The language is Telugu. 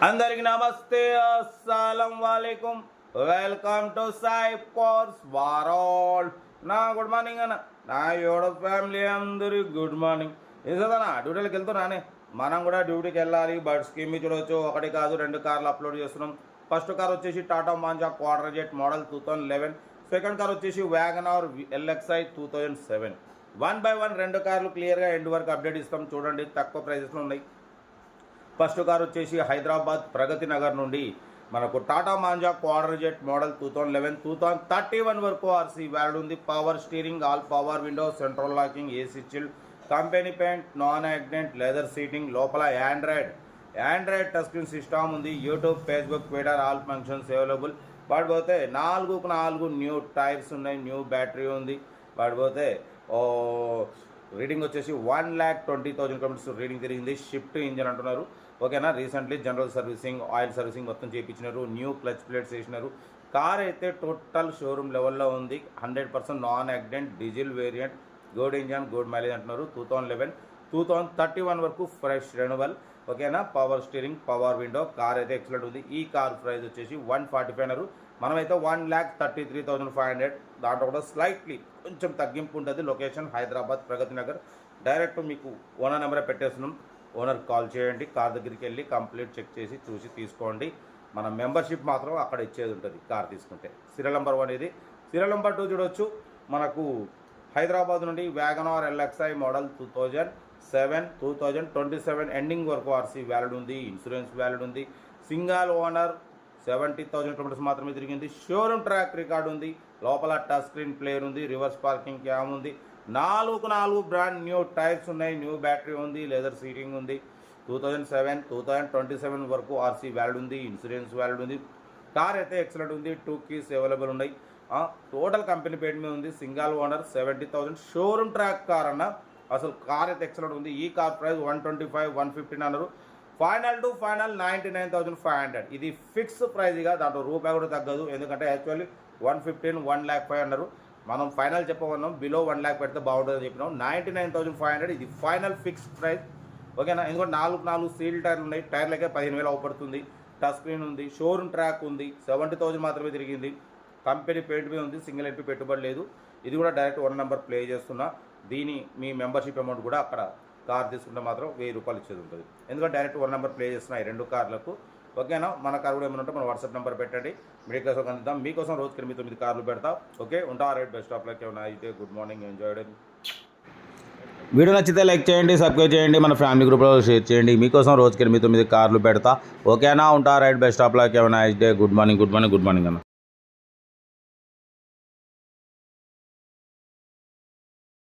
అందరికి నమస్తే, అస్సలం వాలేకుం. Welcome to Sai force world. నా గుడ్ మార్నింగ్ అన్న, నా యోడ ఫ్యామిలీ అందరి గుడ్ మార్నింగ్. నిజంగా డ్యూటీకి వెళ్తున్నానే, మనం కూడా డ్యూటీకి వెళ్ళాలి. బట్ స్కీమ్ చూడవచ్చు, ఒకటి కాదు 2 కార్లు అప్లోడ్ చేస్తున్నాం. ఫస్ట్ కార్ వచ్చేసి Tata Manza Quadrajet model 2011. Second car వచ్చేసి వ్యాగనార్ LXi 2007. 1 by 1 2 కార్లు క్లియర్గా ఎండ్ వరకు అప్డేట్ ఇస్తాం. చూడండి, తక్కువ ప్రైజెస్లో ఉన్నాయి. ఫస్ట్ కార్ వచ్చేసి హైదరాబాద్ ప్రగతి నగర్ నుండి మనకు Tata Manza Quadrajet model 2011 2031 వరకు ఆర్సీ వ్యాల్డ్ ఉంది. Power steering, all power window, central locking, AC chill, company paint, non accident, leather seating, లోపల ఆండ్రాయిడ్ టచ్ స్క్రీన్ సిస్టమ్ ఉంది. YouTube, Facebook, Twitter all functions available. వాడిపోతే 4 న్యూ టైర్స్ ఉన్నాయి, న్యూ బ్యాటరీ ఉంది. వాడిపోతే రీడింగ్ వచ్చేసి 1,20,000 కిలోమీటర్స్ రీడింగ్ తిరిగింది. షిఫ్ట్ ఇంజన్ అంటున్నారు. ఓకేనా, recently general servicing, oil servicing మొత్తం చేయించినారు. న్యూ క్లచ్ ప్లేట్స్ వేసినారు. కార్ అయితే టోటల్ షోరూమ్ లెవెల్లో ఉంది. 100% non accident, diesel variant, good engine, good mileage అంటున్నారు. 2011 2031 వరకు ఫ్రెష్ రెన్యువల్. ఓకేనా, power steering, power window. Car అయితే ఎక్సలెంట్ ఉంది. ఈ కార్ ప్రైస్ వచ్చేసి 145 అన్నారు. మనమైతే 1,33,500. దాంట్లో కూడా స్లైట్లీ కొంచెం తగ్గింపు ఉంటుంది. లొకేషన్ హైదరాబాద్ ప్రగతి నగర్. డైరెక్ట్ మీకు ఓనర్ నెంబరే పెట్టేస్తున్నాం. ఓనర్ కాల్ చేయండి. కార్ దగ్గరికి వెళ్ళి కంప్లీట్ చెక్ చేసి చూసి తీసుకోండి. మన మెంబర్షిప్ మాత్రం అక్కడ ఇచ్చేది ఉంటుంది కార్ తీసుకుంటే. సీరియల్ నెంబర్ 1 ఇది. సీరియల్ నెంబర్ 2 చూడవచ్చు. మనకు హైదరాబాద్ నుండి వ్యాగనార్ LXi మోడల్ 2007 2027 ఎండింగ్ వరకు ఆర్సీ వ్యాలిడ్ ఉంది. ఇన్సూరెన్స్ వ్యాలిడ్ ఉంది. సింగల్ ఓనర్, 70,000 కిలోమీటర్స్ మాత్రమే తిరిగింది. షోరూమ్ ట్రాక్ రికార్డ్ ఉంది. లోపల టచ్ స్క్రీన్ ప్లేయర్ ఉంది. రివర్స్ పార్కింగ్ క్యామ్ ఉంది. 4 బ్రాండ్ న్యూ టైర్స్ ఉన్నాయి. న్యూ బ్యాటరీ ఉంది. లెదర్ సీటింగ్ ఉంది. 2007 2027 వరకు ఆర్సీ వ్యాలిడ్ ఉంది. ఇన్సూరెన్స్ వ్యాలిడ్ ఉంది. కార్ అయితే ఎక్సలెంట్ ఉంది. 2 కీస్ అవైలబుల్ ఉన్నాయి. టోటల్ కంపెనీ పేడ్ మీద ఉంది. Single owner, 70,000 showroom track car అన్న. అసలు కార్ అయితే ఎక్సలెంట్ ఉంది. ఈ కార్ ప్రైస్ 125 115 అన్నారు. ఫైనల్ 99,500. ఇది ఫిక్స్ ప్రైజ్ ఇక, దాంట్లో రూపాయి కూడా తగ్గదు. ఎందుకంటే యాక్చువల్లీ 115 1,05,000 అన్నారు. మనం ఫైనల్ చెప్పమన్నాం, బిలో 1,00,000 పెడితే బాగుంటుందని చెప్పినాం. 99,500 ఇది ఫైనల్ ఫిక్స్ ప్రైస్. ఓకేనా, ఎందుకంటే 4 సీల్ టైర్లు ఉన్నాయి. టైర్లకే 15,000 అవపడుతుంది. టచ్ స్క్రీన్ ఉంది. షోరూమ్ ట్రాక్ ఉంది. 70,000 మాత్రమే తిరిగింది. కంపెనీ పెయింట్ మీద ఉంది. సింగిల్ ఎంపీ పెట్టుబడి లేదు. ఇది కూడా డైరెక్ట్ 1 నెంబర్ ప్లే చేస్తున్నా. దీని మీ మెంబర్షిప్ అమౌంట్ కూడా అక్కడ కార్ తీసుకుంటే మాత్రం 1000 రూపాయలు ఇచ్చేది ఉంటుంది. ఎందుకంటే డైరెక్ట్ 1 నెంబర్ ప్లే చేస్తున్నాయి 2 కార్లకు. ఓకేనా, మన కార్ కూడా ఏమైనా ఉంటే మన వాట్సాప్ నెంబర్ పెట్టండి. మీకోసం అందిద్దాం. మీకోసం రోజుకి 8-9 కార్లు పెడతా. ఓకే, ఉంటా. Right, best of luck. ఏమైనా అయితే గుడ్ మార్నింగ్, ఎంజాయ్. వీడియో నచ్చితే లైక్ చేయండి, సబ్స్క్రైబ్ చేయండి, మన ఫ్యామిలీ గ్రూప్లో షేర్ చేయండి. మీకోసం రోజుకి 8-9 కార్లు పెడతా. ఓకేనా, ఉంటా. Right, best of luck. ఏమైనా అయితే గుడ్ మార్నింగ్ అన్న.